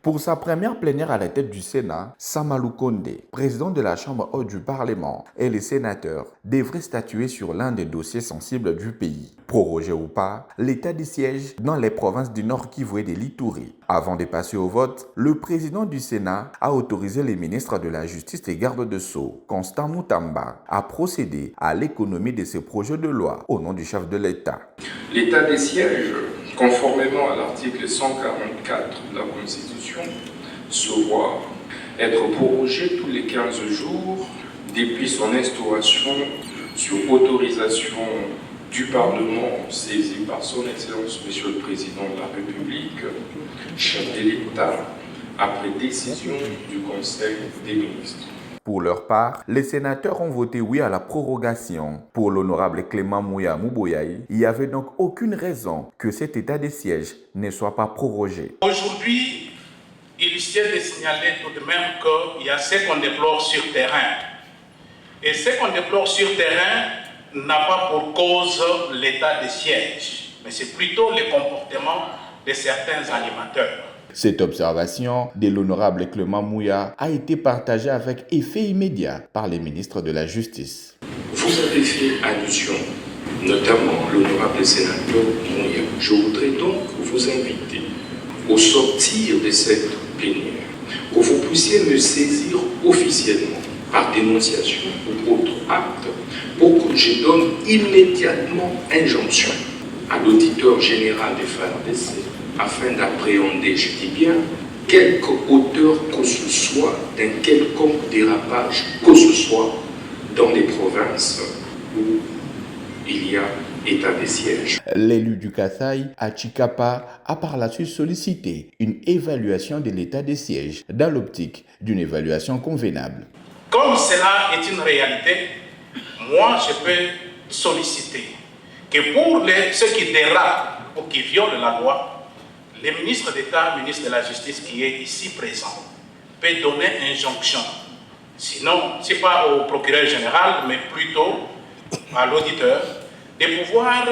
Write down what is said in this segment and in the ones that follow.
Pour sa première plénière à la tête du Sénat, Samalou Kondé, président de la Chambre haute du Parlement, et les sénateurs devraient statuer sur l'un des dossiers sensibles du pays. Prorogé ou pas, l'état de siège dans les provinces du Nord Kivu et de l'Ituri. Avant de passer au vote, le président du Sénat a autorisé les ministres de la Justice et garde de Sceaux, Constant Moutamba, à procéder à l'économie de ces projets de loi au nom du chef de l'État. L'état des sièges, conformément à l'article 144 de la Constitution, se voit être prorogé tous les 15 jours depuis son instauration sur autorisation du Parlement saisi par son Excellence Monsieur le Président de la République, chef de l'État, après décision du Conseil des ministres. Pour leur part, les sénateurs ont voté oui à la prorogation. Pour l'honorable Clément Mouya Mouboyaï, il n'y avait donc aucune raison que cet état de siège ne soit pas prorogé. Aujourd'hui, il s'est de signaler tout de même qu'il y a ce qu'on déplore sur terrain. Et ce qu'on déplore sur terrain n'a pas pour cause l'état de siège, mais c'est plutôt le comportement de certains animateurs. Cette observation de l'honorable Clément Mouya a été partagée avec effet immédiat par les ministres de la Justice. Vous avez fait allusion, notamment l'honorable sénateur Mouya. Je voudrais donc vous inviter, au sortir de cette plénière, que vous puissiez me saisir officiellement par dénonciation ou autre acte pour que je donne immédiatement injonction à l'auditeur général des FARDC afin d'appréhender, je dis bien, quelque auteur que ce soit d'un quelconque dérapage que ce soit dans les provinces où il y a état de siège. L'élu du Kasaï, Achikapa, a par la suite sollicité une évaluation de l'état des sièges dans l'optique d'une évaluation convenable. Comme cela est une réalité, moi je peux solliciter que pour ceux qui dérapent ou qui violent la loi, le ministre d'État, ministre de la Justice qui est ici présent, peut donner injonction. Sinon, ce n'est pas au procureur général, mais plutôt à l'auditeur, de pouvoir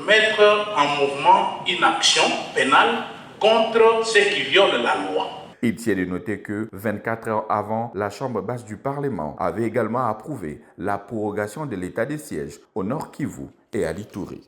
mettre en mouvement une action pénale contre ceux qui violent la loi. Il tient de noter que 24 heures avant, la Chambre basse du Parlement avait également approuvé la prorogation de l'état des sièges au Nord Kivu et à l'Ituri.